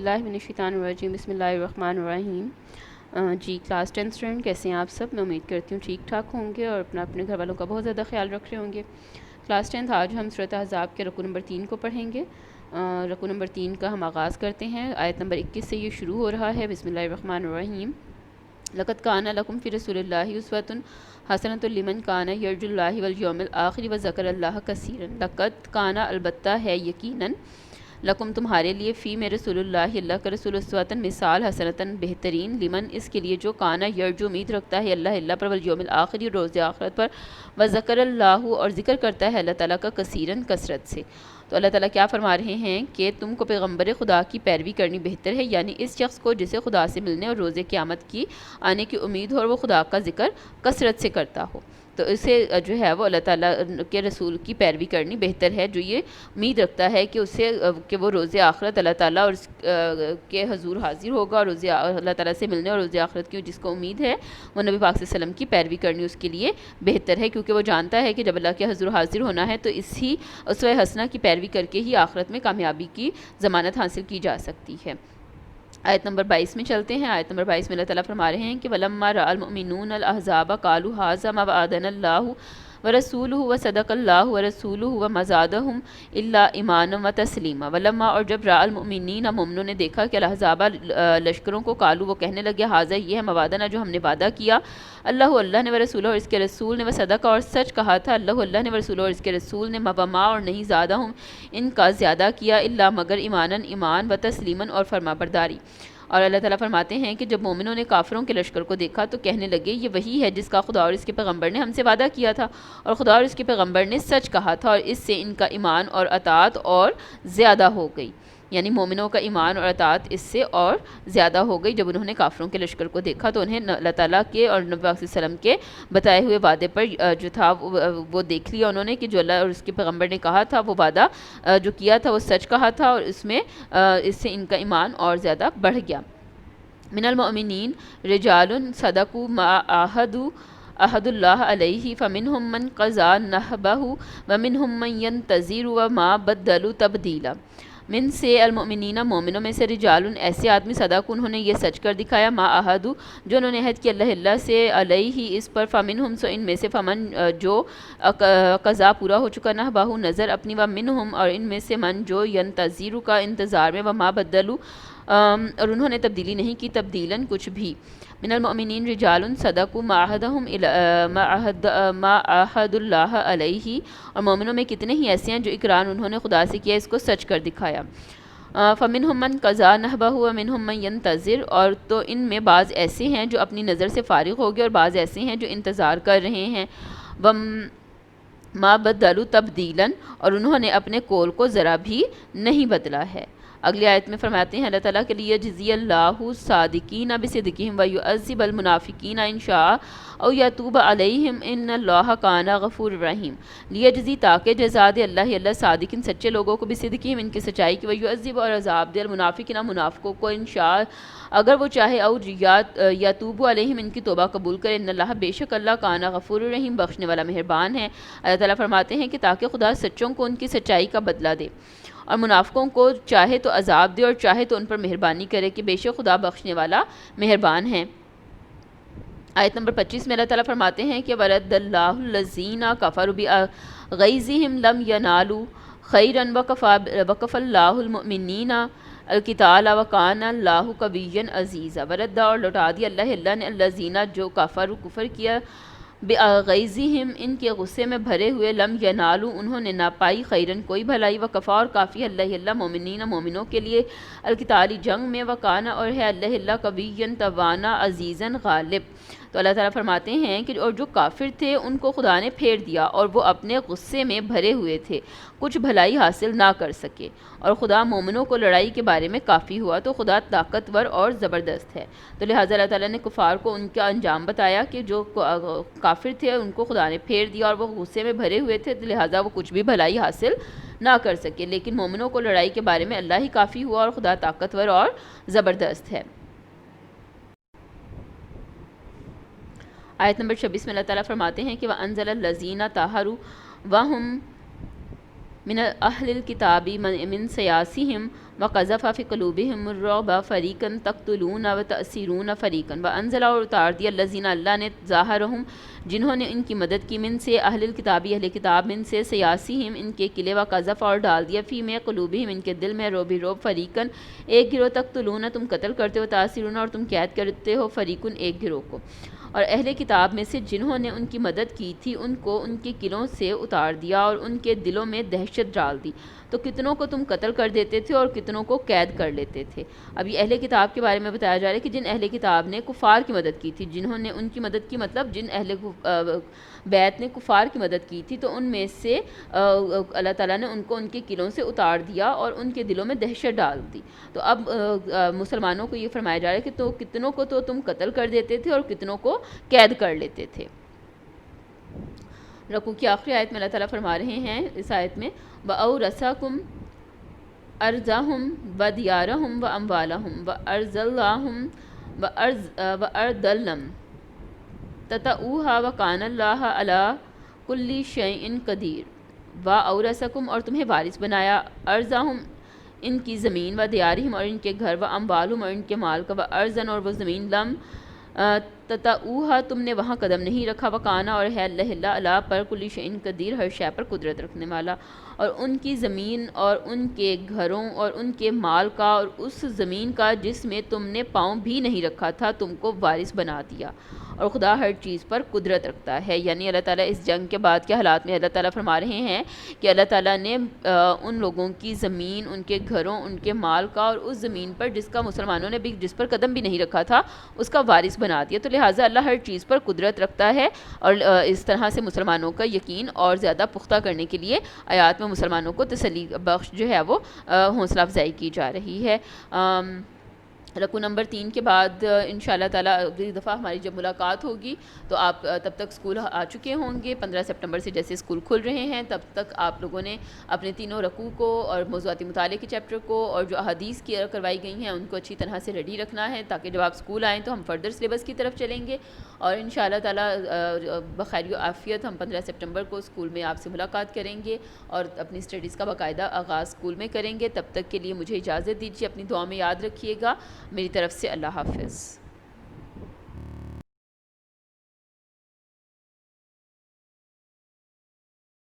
اللہ من الشیطان الرجیم بسم اللہ الرحمن الرحیم۔ جی کلاس 10 اسٹوڈنٹ کیسے ہیں آپ سب؟ میں امید کرتی ہوں ٹھیک ٹھاک ہوں گے اور اپنے گھر والوں کا بہت زیادہ خیال رکھ رہے ہوں گے۔ کلاس 10 آج ہم سورۃ احزاب کے رکوع نمبر 3 کو پڑھیں گے۔ رکوع نمبر 3 کا ہم آغاز کرتے ہیں۔ آیت نمبر 21 سے یہ شروع ہو رہا ہے۔ بسم اللہ الرحمن الرحیم۔ لقد کان لکم فی رسول اللہ اسوۃ حسنۃ لمن کان یرجو اللہ والیوم الآخر وذکر اللہ کثیرا۔ لقد کان البتہ ہے یقیناً، لکم تمہارے لیے، فی میں رسول اللہ اللہ کا رسول، اسوۃً مثال، حسنۃً بہترین، لمن اس کے لیے جو کانا یرجو امید رکھتا ہے اللہ پر، والیوم الآخر روز آخرت پر، وذکر اللہ اور ذکر کرتا ہے اللہ تعالیٰ کا کثیراً کثرت سے۔ تو اللہ تعالیٰ کیا فرما رہے ہیں کہ تم کو پیغمبر خدا کی پیروی کرنی بہتر ہے، یعنی اس شخص کو جسے خدا سے ملنے اور روز قیامت کی آنے کی امید ہو اور وہ خدا کا ذکر کثرت سے کرتا ہو، تو اسے جو ہے وہ اللہ تعالیٰ کے رسول کی پیروی کرنی بہتر ہے، جو یہ امید رکھتا ہے کہ اسے کہ وہ روز آخرت اللہ تعالیٰ اور اس کے حضور حاضر ہوگا، اور روز اللہ تعالیٰ سے ملنے اور روز آخرت کی جس کو امید ہے وہ نبی پاک صلی اللہ علیہ وسلم کی پیروی کرنی اس کے لیے بہتر ہے، کیونکہ وہ جانتا ہے کہ جب اللہ کے حضور حاضر ہونا ہے تو اسی اسوہ حسنہ کی پیروی کر کے ہی آخرت میں کامیابی کی ضمانت حاصل کی جا سکتی ہے۔ آیت نمبر 22 میں چلتے ہیں۔ آیت نمبر 22 میں اللہ تعالیٰ فرما رہے ہیں کہ وَلَمَّا رَأَى الْمُؤْمِنُونَ الْأَحْزَابَ قَالُوا هَٰذَا مَا وَعَدَنَا اللَّهُ وَرَسُولُهُ وَصَدَقَ اللَّهُ وَرَسُولُهُ وَمَا زَادَهُمْ إِلَّا إِيمَانًا وَتَسْلِيمًا۔ وَلَمَّا اور جب رأى المؤمنین مومنوں نے دیکھا کہ الاحزاب لشکروں کو، قالوا وہ کہنے لگے، ھذا یہ ہے، موعدنا جو ہم نے وعدہ کیا، اللہ نے ورسولہ اور اس کے رسول نے، وصدق اور سچ کہا تھا اللہ نے ورسولہ اور اس کے رسول نے، وما اور نہیں زادہم ان کا زیادہ کیا، الا مگر ایمانً ایمان، وتسلیمًا اور فرما برداری۔ اور اللہ تعالیٰ فرماتے ہیں کہ جب مومنوں نے کافروں کے لشکر کو دیکھا تو کہنے لگے، یہ وہی ہے جس کا خدا اور اس کے پیغمبر نے ہم سے وعدہ کیا تھا، اور خدا اور اس کے پیغمبر نے سچ کہا تھا، اور اس سے ان کا ایمان اور اطاعت اور زیادہ ہو گئی، یعنی مومنوں کا ایمان اور اطاعت اس سے اور زیادہ ہو گئی۔ جب انہوں نے کافروں کے لشکر کو دیکھا تو انہیں اللہ تعالیٰ کے اور نبی پاک صلی اللہ علیہ وسلم کے بتائے ہوئے وعدے پر جو تھا وہ دیکھ لیا انہوں نے، کہ جو اللہ اور اس کے پیغمبر نے کہا تھا وہ وعدہ جو کیا تھا وہ سچ کہا تھا، اور اس سے ان کا ایمان اور زیادہ بڑھ گیا۔ من المؤمنین رجال صدقوا ما عاہدوا اللہ علیہ فمنہم من قضى نحبہ ومنہم من ينتظر وما بدلوا تبدیلا۔ من سے المؤمنین مومنوں میں سے، رجال ایسے آدمی، صدق انہوں نے یہ سچ کر دکھایا، ما عاہدوا جو انہوں نے عہد کیا اللہ سے، علیہ اس پر، فمنہم سو ان میں سے، فمن جو قضا پورا ہو چکا، نحبہ نظر اپنی، ومنہم اور ان میں سے، من جو ینتظر کا انتظار میں، وما بدلوا اور انہوں نے تبدیلی نہیں کی، تبدیلاً کچھ بھی۔ من المؤمنین رجال صدقوا ما عاہدوا اللہ علیہ، اور مومنوں میں کتنے ہی ایسے ہیں جو اقرار انہوں نے خدا سے کیا، اس کو سچ کر دکھایا۔ فمنہم من قضى نحبہ ومنہم من ینتظر، اور تو ان میں بعض ایسے ہیں جو اپنی نظر سے فارغ ہو گئے، اور بعض ایسے ہیں جو انتظار کر رہے ہیں۔ ما بدلوا تبدیلاً، اور انہوں نے اپنے قول کو ذرا بھی نہیں بدلا ہے۔ اگلی آیت میں فرماتے ہیں اللہ تعالیٰ کے لیے، جزی اللہ صادقین بصدقہم ویعذب المنافقین ان شاء او یتوب علیہم ان اللہ کان غفور رحیم۔ لیجزی تاکہ جزا دے اللہ صادقین سچے لوگوں کو، بصدقہم ان کی سچائی کی، ویعذب اور عذاب دے المنافقین منافقوں کو، ان شاء اگر وہ چاہے، او یتوب علیہم ان کی توبہ قبول کرے، ان اللہ بے شک اللہ کان غفور رحیم بخشنے والا مہربان ہے۔ اللہ تعالیٰ فرماتے ہیں کہ تاکہ خدا سچوں کو ان کی سچائی کا بدلہ دے، اور منافقوں کو چاہے تو عذاب دے اور چاہے تو ان پر مہربانی کرے، کہ بے شک خدا بخشنے والا مہربان ہے۔ آیت نمبر 25 میں اللہ تعالیٰ فرماتے ہیں کہ وَرَدَّ اللَّهُ الَّذِينَ كَفَرُوا بِغَيْظِهِمْ لَمْ يَنَالُوا خَيْرًا وَكَفَى اللَّهُ الْمُؤْمِنِينَ القتال وَكَانَ اللَّهُ قَوِيًّا عَزِيزًا۔ وَرَدَّ اور لوٹا دیا اللہ نے، الَّذِينَ جو کفر کیا، بِغَیظِہِم ان کے غصے میں بھرے ہوئے، لم ینالو انہوں نے نہ پائی، خیرن کوئی بھلائی، وکفا اور کافی اللہ مومنین مومنوں کے لیے، القتال جنگ میں، وکانا اور ہے اللہ قویًا توانا، عزیزاً غالب۔ تو اللہ تعالیٰ فرماتے ہیں کہ اور جو کافر تھے ان کو خدا نے پھیر دیا، اور وہ اپنے غصے میں بھرے ہوئے تھے، کچھ بھلائی حاصل نہ کر سکے، اور خدا مومنوں کو لڑائی کے بارے میں کافی ہوا، تو خدا طاقتور اور زبردست ہے۔ تو لہٰذا اللہ تعالیٰ نے کفار کو ان کا انجام بتایا کہ جو کافر تھے ان کو خدا نے پھیر دیا، اور وہ غصے میں بھرے ہوئے تھے، تو لہٰذا وہ کچھ بھی بھلائی حاصل نہ کر سکے، لیکن مومنوں کو لڑائی کے بارے میں اللہ ہی کافی ہوا، اور خدا طاقتور اور زبردست ہے۔ آیت نمبر 26 میں اللہ تعالیٰ فرماتے ہیں کہ وَأَنزَلَ الَّذِينَ طَهَرُوا وَهُمْ من اہل الکتاب من سیاسیہم وقذف فی قلوبہم الرعب فریقا تقتلون وتأسرون فریقا وانزل، اور اتار دیا الذین اللہ نے ظاہرہم جنہوں نے ان کی مدد کی، من سے اہل الکتابی اہل کتاب، من سے سیاسیہم ان کے قلعے، وقذف اور ڈال دیا فی میں قلوبہم ان کے دل میں، روبی روب فریقا ایک گروہ، تقتلون تم قتل کرتے ہو، تأسرون اور تم قید کرتے ہو، فریقن ایک گروہ کو، اور اہل کتاب میں سے جنہوں نے ان کی مدد کی تھی ان کو ان کے قلعوں سے اتار دیا اور ان کے دلوں میں دہشت ڈال دی، تو کتنوں کو تم قتل کر دیتے تھے اور کتنوں کو قید کر لیتے تھے۔ اب یہ اہل کتاب کے بارے میں بتایا جا رہا ہے کہ جن اہل کتاب نے کفار کی مدد کی تھی، جنہوں نے ان کی مدد کی، مطلب جن اہل بیت نے کفار کی مدد کی تھی، تو ان میں سے اللہ تعالیٰ نے ان کو ان کے قلعوں سے اتار دیا اور ان کے دلوں میں دہشت ڈال دی۔ تو اب مسلمانوں کو یہ فرمایا جا رہا ہے کہ تو کتنوں کو تو تم قتل کر دیتے تھے اور کتنوں کو قید کر لیتے تھے۔ رکوع کی آخری آیت میں اللہ تعالیٰ فرما رہے ہیں اس آیت میں وَأَوْرَثَكُمْ أَرْضَهُمْ وَدِيَارَهُمْ وَأَمْوَالَهُمْ وَأَرْضًا تَطَئُوهَا وَكَانَ اللَّهُ عَلَىٰ كُلِّ شَيْءٍ قَدِيرٌ۔ وَأَوْرَثَكُمْ اور تمہیں وارث بنایا، أَرْضَهُمْ ان کی زمین، وَدِيَارِهِمْ اور ان کے گھر، وَأَمْوَالُهُمْ اور ان کے مال کا، وَأَرْضًا اور وہ زمین، لم تطئوہا تم نے وہاں قدم نہیں رکھا، وکانا اور ہے اللہ اللہ پر کل شیء قدیر ہر شے پر قدرت رکھنے والا، اور ان کی زمین اور ان کے گھروں اور ان کے مال کا اور اس زمین کا جس میں تم نے پاؤں بھی نہیں رکھا تھا تم کو وارث بنا دیا، اور خدا ہر چیز پر قدرت رکھتا ہے۔ یعنی اللہ تعالیٰ اس جنگ کے بعد کے حالات میں اللہ تعالیٰ فرما رہے ہیں کہ اللہ تعالیٰ نے ان لوگوں کی زمین، ان کے گھروں، ان کے مال کا اور اس زمین پر جس کا مسلمانوں نے بھی جس پر قدم بھی نہیں رکھا تھا اس کا وارث بنا دیا، تو لہٰذا اللہ ہر چیز پر قدرت رکھتا ہے، اور اس طرح سے مسلمانوں کا یقین اور زیادہ پختہ کرنے کے لیے آیات میں مسلمانوں کو تسلی بخش جو ہے وہ حوصلہ افزائی کی جا رہی ہے۔ رکوع نمبر 3 کے بعد انشاءاللہ تعالیٰ اگلی دفعہ ہماری جب ملاقات ہوگی تو آپ تب تک اسکول آ چکے ہوں گے۔ 15 سپٹمبر سے جیسے اسکول کھل رہے ہیں تب تک آپ لوگوں نے اپنے تینوں رکوع کو اور موضوعاتی مطالعے کے چیپٹر کو اور جو احادیث کی کروائی گئی ہیں ان کو اچھی طرح سے ریڈی رکھنا ہے، تاکہ جب آپ اسکول آئیں تو ہم فردر سلیبس کی طرف چلیں گے، اور انشاءاللہ تعالیٰ بخیر و عافیت ہم 15 سپٹمبر کو اسکول میں آپ سے ملاقات کریں گے اور اپنی اسٹڈیز کا باقاعدہ آغاز اسکول میں کریں گے۔ تب تک کے لیے مجھے اجازت دیجیے، اپنی دعا میں یاد رکھیے گا۔ میری طرف سے اللہ حافظ۔